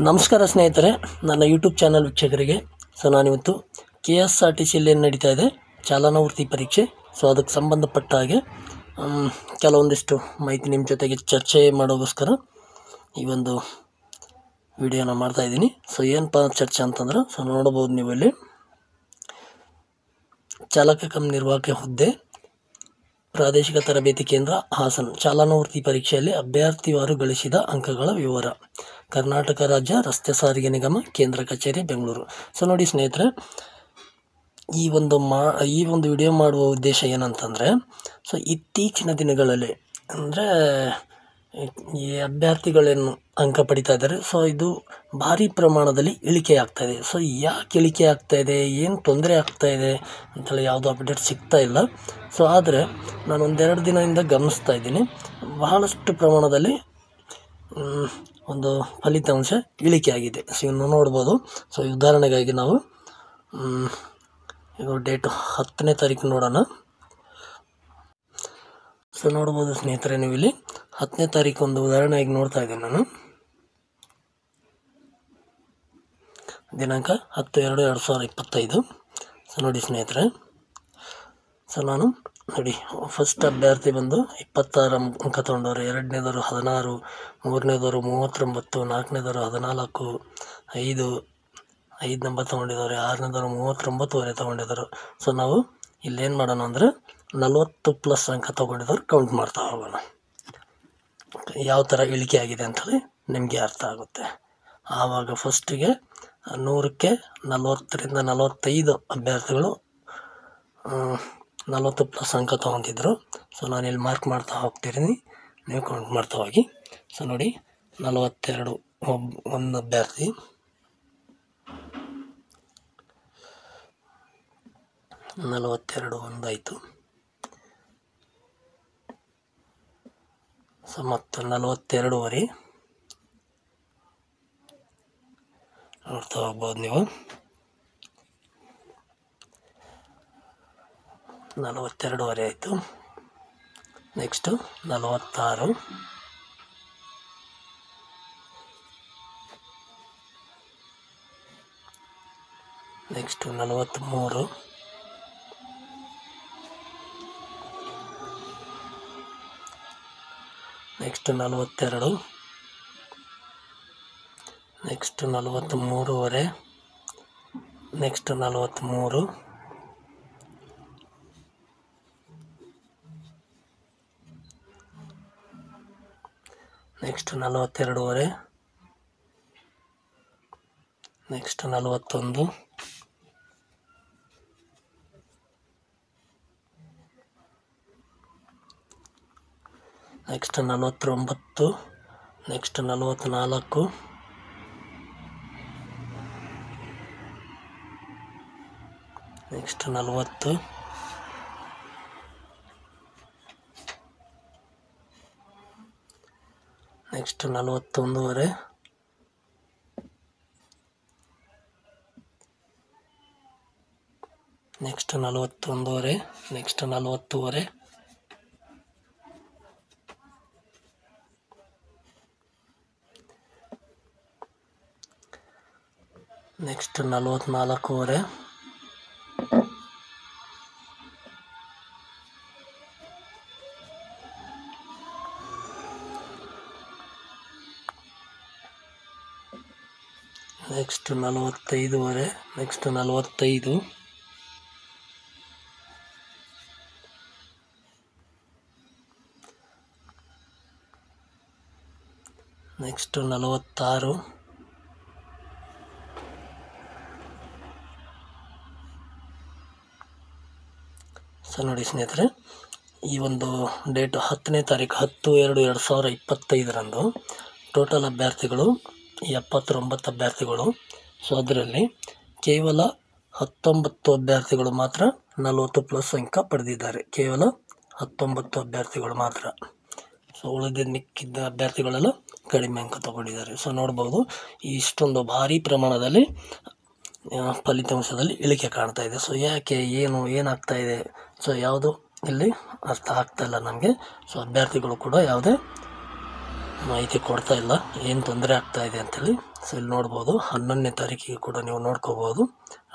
ನಮಸ್ಕಾರ ಸ್ನೇಹಿತರೆ, ನನ್ನ ಯೂಟ್ಯೂಬ್ ಚಾನಲ್ ವೀಕ್ಷಕರಿಗೆ. ನಾನಿವತ್ತು KSRTCಯಲ್ಲಿ ಏನು ನಡೀತಾ ಇದೆ ಚಾಲನಾ ವೃತ್ತಿ ಪರೀಕ್ಷೆ, ಅದಕ್ಕೆ ಸಂಬಂಧಪಟ್ಟ ಹಾಗೆ ಕೆಲವೊಂದಿಷ್ಟು ಮಾಹಿತಿ ನಿಮ್ಮ ಜೊತೆಗೆ ಚರ್ಚೆ ಮಾಡೋಗೋಸ್ಕರ ಈ ಒಂದು ವಿಡಿಯೋನ ಮಾಡ್ತಾಯಿದ್ದೀನಿ. ಏನಪ್ಪ ಚರ್ಚೆ ಅಂತಂದ್ರೆ ನೋಡ್ಬೋದು ನೀವು ಇಲ್ಲಿ ಚಾಲಕ ಕಮ್ ನಿರ್ವಾಹಕ ಹುದ್ದೆ ಪ್ರಾದೇಶಿಕ ತರಬೇತಿ ಕೇಂದ್ರ ಹಾಸನ ಚಾಲನಾ ವೃತ್ತಿ ಪರೀಕ್ಷೆಯಲ್ಲಿ ಅಭ್ಯರ್ಥಿವಾರು ಗಳಿಸಿದ ಅಂಕಗಳ ವಿವರ. ಕರ್ನಾಟಕ ರಾಜ್ಯ ರಸ್ತೆ ಸಾರಿಗೆ ನಿಗಮ ಕೇಂದ್ರ ಕಚೇರಿ ಬೆಂಗಳೂರು. ನೋಡಿ ಸ್ನೇಹಿತರೆ, ಈ ಒಂದು ವಿಡಿಯೋ ಮಾಡುವ ಉದ್ದೇಶ ಏನಂತಂದರೆ, ಇತ್ತೀಚಿನ ದಿನಗಳಲ್ಲಿ ಅಂದರೆ ಈ ಅಭ್ಯರ್ಥಿಗಳೇನು ಅಂಕ ಪಡಿತಾ ಇದ್ದಾರೆ, ಇದು ಭಾರಿ ಪ್ರಮಾಣದಲ್ಲಿ ಇಳಿಕೆ ಆಗ್ತಾಯಿದೆ. ಯಾಕೆ ಇಳಿಕೆ ಆಗ್ತಾಯಿದೆ, ಏನು ತೊಂದರೆ ಆಗ್ತಾಯಿದೆ ಅಂತೇಳಿ ಯಾವುದೋ ಅಪ್ಡೇಟ್ ಸಿಗ್ತಾ ಇಲ್ಲ. ಆದರೆ ನಾನು ಒಂದೆರಡು ದಿನದಿಂದ ಗಮನಿಸ್ತಾ ಇದ್ದೀನಿ, ಬಹಳಷ್ಟು ಪ್ರಮಾಣದಲ್ಲಿ ಒಂದು ಫಲಿತಾಂಶ ಇಳಿಕೆ ಆಗಿದೆ. ಇನ್ನು ನೋಡ್ಬೋದು. ಉದಾಹರಣೆಗಾಗಿ ನಾವು ಈಗ ಡೇಟು 10ನೇ ತಾರೀಕು ನೋಡೋಣ. ನೋಡ್ಬೋದು ಸ್ನೇಹಿತರೆ, ನೀವು ಇಲ್ಲಿ 10ನೇ ತಾರೀಕು ಒಂದು ಉದಾಹರಣೆಯಾಗಿ ನೋಡ್ತಾ ಇದ್ದೀನಿ ನಾನು. ದಿನಾಂಕ 10/2/2025. ನೋಡಿ ಸ್ನೇಹಿತರೆ, ನಾನು ನೋಡಿ ಫಸ್ಟ್ ಅಭ್ಯರ್ಥಿ ಬಂದು 26 ಅಂಕ ತೊಗೊಂಡವ್ರು, ಎರಡನೇದವರು 16, ಮೂರನೇದವರು 39, ನಾಲ್ಕನೇದವರು 14, 5 ನಂಬರ್ ತೊಗೊಂಡಿದ್ದಾರೆ, ಆರನೇದವರು 39ವರೆ ತೊಗೊಂಡಿದ್ದಾರೆ. ನಾವು ಇಲ್ಲೇನು ಮಾಡೋಣ ಅಂದರೆ 40+ ಅಂಕ ತೊಗೊಂಡಿದ್ದವ್ರು ಕೌಂಟ್ ಮಾಡ್ತಾ ಹೋಗೋಣ. ಯಾವ ಥರ ಇಳಿಕೆ ಆಗಿದೆ ಅಂಥೇಳಿ ನಿಮಗೆ ಅರ್ಥ ಆಗುತ್ತೆ. ಆವಾಗ ಫಸ್ಟಿಗೆ 100ಕ್ಕೆ 40ರಿಂದ 45 ಅಭ್ಯರ್ಥಿಗಳು 40+ ಅಂಕ ತೊಗೊತಿದ್ರು. ನಾನಿಲ್ಲಿ ಮಾರ್ಕ್ ಮಾಡ್ತಾ ಹೋಗ್ತಿದ್ದೀನಿ, ನೀವು ಕೌಂಟ್ ಮಾಡ್ತಾ ಹೋಗಿ. ನೋಡಿ 42 ಒಂದು ಅಭ್ಯರ್ಥಿ, 42 ಒಂದಾಯಿತು. ಮತ್ತು 42ವರೆ ನೋಡ್ತಾ ಹೋಗ್ಬೋದು ನೀವು. 42ವರೆ ಆಯಿತು. ನೆಕ್ಸ್ಟು 46, ನೆಕ್ಸ್ಟು 43, ನೆಕ್ಸ್ಟ್ 42, ನೆಕ್ಸ್ಟ್ 43ವರೆ, ನೆಕ್ಸ್ಟ್ 43, ನೆಕ್ಸ್ಟ್ 42ವರೆ, next 41, next 49, next 44, next 40, next 41ವರೆ, ನೆಕ್ಸ್ಟ್ 41ವರೆ, ನೆಕ್ಸ್ಟ್ 40ವರೆ, ನೆಕ್ಸ್ಟ್ 44ವರೆ, ನೆಕ್ಸ್ಟ್ 45ವರೆ, ನೆಕ್ಸ್ಟ್ 45, ನೆಕ್ಸ್ಟ್ 46, ನೋಡಿ ಸ್ನೇಹಿತರೆ, ಈ ಒಂದು ಡೇಟ್ 10ನೇ ತಾರೀಕು 10/2/2025ರಂದು ಟೋಟಲ್ ಅಭ್ಯರ್ಥಿಗಳು 79 ಅಭ್ಯರ್ಥಿಗಳು. ಅದರಲ್ಲಿ ಕೇವಲ 19 ಅಭ್ಯರ್ಥಿಗಳು ಮಾತ್ರ 40+ ಅಂಕ ಪಡೆದಿದ್ದಾರೆ. ಕೇವಲ 19 ಅಭ್ಯರ್ಥಿಗಳು ಮಾತ್ರ. ಉಳಿದ ಮಿಕ್ಕಿದ್ದ ಅಭ್ಯರ್ಥಿಗಳೆಲ್ಲ ಕಡಿಮೆ ಅಂಕ ತಗೊಂಡಿದ್ದಾರೆ. ನೋಡ್ಬೋದು, ಇಷ್ಟೊಂದು ಭಾರಿ ಪ್ರಮಾಣದಲ್ಲಿ ಫಲಿತಾಂಶದಲ್ಲಿ ಇಳಿಕೆ ಕಾಣ್ತಾ ಇದೆ. ಯಾಕೆ, ಏನಾಗ್ತಾ ಇದೆ, ಯಾವುದು ಇಲ್ಲಿ ಅರ್ಥ ಆಗ್ತಾ ಇಲ್ಲ ನಮಗೆ. ಅಭ್ಯರ್ಥಿಗಳು ಕೂಡ ಯಾವುದೇ ಮಾಹಿತಿ ಕೊಡ್ತಾ ಇಲ್ಲ, ಏನು ತೊಂದರೆ ಆಗ್ತಾ ಇದೆ ಅಂಥೇಳಿ. ಸೊ ಇಲ್ಲಿ ನೋಡ್ಬೋದು 11ನೇ ತಾರೀಕಿಗೆ ಕೂಡ ನೀವು ನೋಡ್ಕೋಬೋದು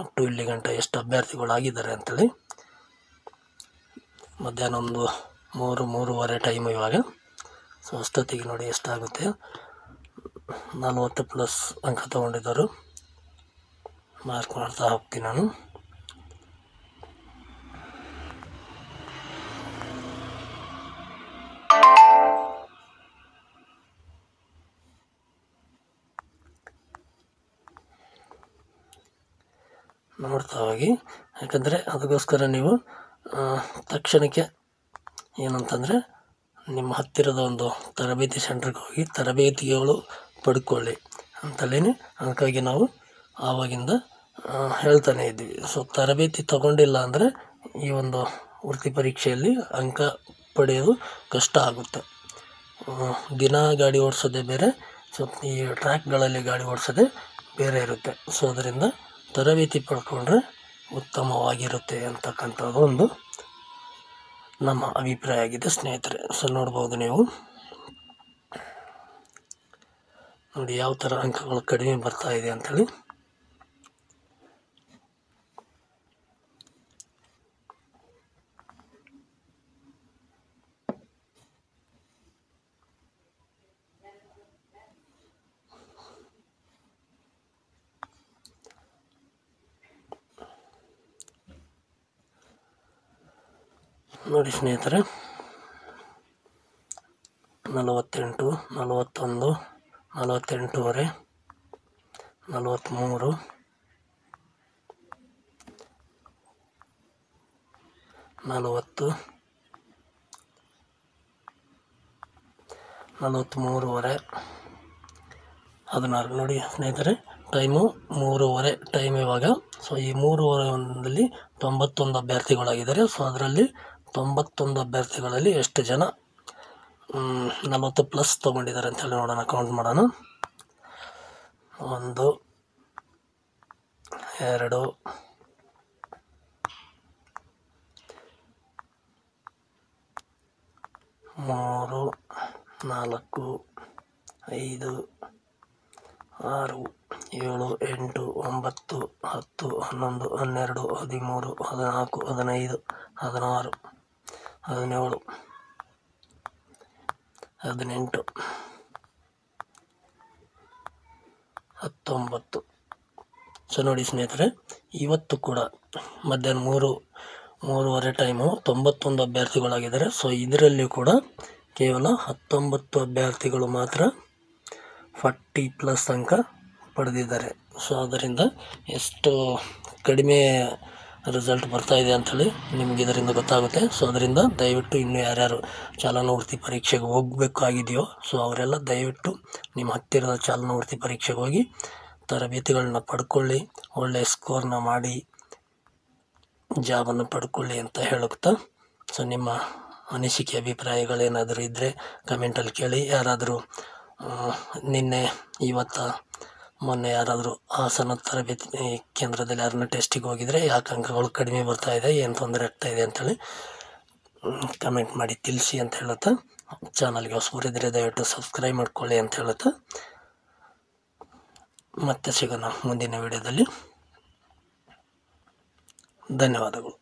ಅಪ್ ಟು ಇಲ್ಲಿ ಗಂಟ ಎಷ್ಟು ಅಭ್ಯರ್ಥಿಗಳಾಗಿದ್ದಾರೆ ಅಂಥೇಳಿ. ಮಧ್ಯಾಹ್ನ ಒಂದು 3-3:30 ಟೈಮು ಇವಾಗ. ಸೊ ಅಷ್ಟೊತ್ತಿಗೆ ನೋಡಿ ಎಷ್ಟಾಗುತ್ತೆ, 40+ ಅಂಕ ತೊಗೊಂಡಿದ್ದರು. ಮಾರ್ಕ್ ಮಾಡ್ತಾ ಹೋಗ್ತೀನಿ ನಾನು. ನೋಡ್ತಾ ಹೋಗಿ, ಯಾಕಂದರೆ ಅದಕ್ಕೋಸ್ಕರ ನೀವು ತಕ್ಷಣಕ್ಕೆ ಏನಂತಂದರೆ ನಿಮ್ಮ ಹತ್ತಿರದ ಒಂದು ತರಬೇತಿ ಸೆಂಟ್ರಿಗೆ ಹೋಗಿ ತರಬೇತಿಗಳು ಪಡ್ಕೊಳ್ಳಿ ಅಂತಲೇ ಅದಕ್ಕಾಗಿ ನಾವು ಆವಾಗಿಂದ ಹೇಳ್ತಾನೆ ಇದ್ವಿ. ಸೊ ತರಬೇತಿ ತಗೊಂಡಿಲ್ಲ ಅಂದರೆ ಈ ಒಂದು ವೃತ್ತಿ ಪರೀಕ್ಷೆಯಲ್ಲಿ ಅಂಕ ಪಡೆಯೋದು ಕಷ್ಟ ಆಗುತ್ತೆ. ದಿನ ಗಾಡಿ ಓಡಿಸೋದೇ ಬೇರೆ, ಸೊ ಈ ಟ್ರ್ಯಾಕ್ಗಳಲ್ಲಿ ಗಾಡಿ ಓಡಿಸೋದೇ ಬೇರೆ ಇರುತ್ತೆ. ಸೊ ಅದರಿಂದ ತರಬೇತಿ ಪಡ್ಕೊಂಡ್ರೆ ಉತ್ತಮವಾಗಿರುತ್ತೆ ಅಂತಕ್ಕಂಥದ್ದು ಒಂದು ನಮ್ಮ ಅಭಿಪ್ರಾಯ ಆಗಿದೆ ಸ್ನೇಹಿತರೆ. ಸೊ ನೋಡ್ಬೋದು ನೀವು ನೋಡಿ ಯಾವ ಥರ ಅಂಕಗಳು ಕಡಿಮೆ ಬರ್ತಾ ಇದೆ ಅಂಥೇಳಿ. ನೋಡಿ ಸ್ನೇಹಿತರೆ, 48, 41, 48.5, 43, 40, 43.5, 16. ನೋಡಿ ಸ್ನೇಹಿತರೆ, ಟೈಮು 3:30 ಟೈಮ್ ಇವಾಗ. ಸೊ ಈ 3:30 91 ಅಭ್ಯರ್ಥಿಗಳಾಗಿದ್ದಾರೆ. ಸೊ ಅದರಲ್ಲಿ 91 ಅಭ್ಯರ್ಥಿಗಳಲ್ಲಿ ಎಷ್ಟು ಜನ 40+ ತೊಗೊಂಡಿದ್ದಾರೆ ಅಂತೇಳಿ ನೋಡೋಣ, ಕೌಂಟ್ ಮಾಡೋಣ. 1, 2, 3, 4, 5, 6, 7, 8, 9, 10, 11, 12, 13, 14, 15, 16, 17, 18, 19. ಸೊ ನೋಡಿ ಸ್ನೇಹಿತರೆ, ಇವತ್ತು ಕೂಡ ಮಧ್ಯಾಹ್ನ 3:30 ಟೈಮು 91 ಅಭ್ಯರ್ಥಿಗಳಾಗಿದ್ದಾರೆ. ಸೊ ಇದರಲ್ಲಿ ಕೂಡ ಕೇವಲ 19 ಅಭ್ಯರ್ಥಿಗಳು ಮಾತ್ರ 40+ ಅಂಕ ಪಡೆದಿದ್ದಾರೆ. ಸೊ ಅದರಿಂದ ಎಷ್ಟು ಕಡಿಮೆ ರಿಸಲ್ಟ್ ಬರ್ತಾ ಇದೆ ಅಂಥೇಳಿ ನಿಮ್ಗೆ ಇದರಿಂದ ಗೊತ್ತಾಗುತ್ತೆ. ಸೊ ಅದರಿಂದ ದಯವಿಟ್ಟು ಇನ್ನೂ ಯಾರ್ಯಾರು ಚಾಲನಾ ವೃತ್ತಿ ಪರೀಕ್ಷೆಗೆ ಹೋಗಬೇಕಾಗಿದೆಯೋ ಸೊ ಅವರೆಲ್ಲ ದಯವಿಟ್ಟು ನಿಮ್ಮ ಹತ್ತಿರದ ಚಾಲನಾ ವೃತ್ತಿ ಪರೀಕ್ಷೆಗೆ ಹೋಗಿ ತರಬೇತಿಗಳನ್ನ ಪಡ್ಕೊಳ್ಳಿ, ಒಳ್ಳೆಯ ಸ್ಕೋರ್ನ ಮಾಡಿ ಜಾಬನ್ನು ಪಡ್ಕೊಳ್ಳಿ ಅಂತ ಹೇಳುತ್ತಾ, ಸೊ ನಿಮ್ಮ ಅನಿಸಿಕೆ ಅಭಿಪ್ರಾಯಗಳೇನಾದರೂ ಇದ್ದರೆ ಕಮೆಂಟಲ್ಲಿ ಕೇಳಿ. ಯಾರಾದರೂ ನಿನ್ನೆ ಮೊನ್ನೆ ಯಾರಾದರೂ ಹಾಸನ ತರಬೇತಿ ಕೇಂದ್ರದಲ್ಲಿ ಯಾರನ್ನ ಟೆಸ್ಟಿಗೆ ಹೋಗಿದರೆ ಯಾಕೆ ಅಂಕಗಳು ಕಡಿಮೆ ಬರ್ತಾ ಇದೆ, ಏನು ತೊಂದರೆ ಆಗ್ತಾ ಇದೆ ಅಂಥೇಳಿ ಕಮೆಂಟ್ ಮಾಡಿ ತಿಳಿಸಿ ಅಂತ ಹೇಳುತ್ತಾ, ಚಾನಲ್ಗೆ ಹೊಸಬರಿದ್ದರೆ ದಯವಿಟ್ಟು ಸಬ್ಸ್ಕ್ರೈಬ್ ಮಾಡ್ಕೊಳ್ಳಿ ಅಂತ ಹೇಳುತ್ತಾ ಮತ್ತೆ ಸಿಗೋಣ ಮುಂದಿನ ವಿಡಿಯೋದಲ್ಲಿ. ಧನ್ಯವಾದಗಳು.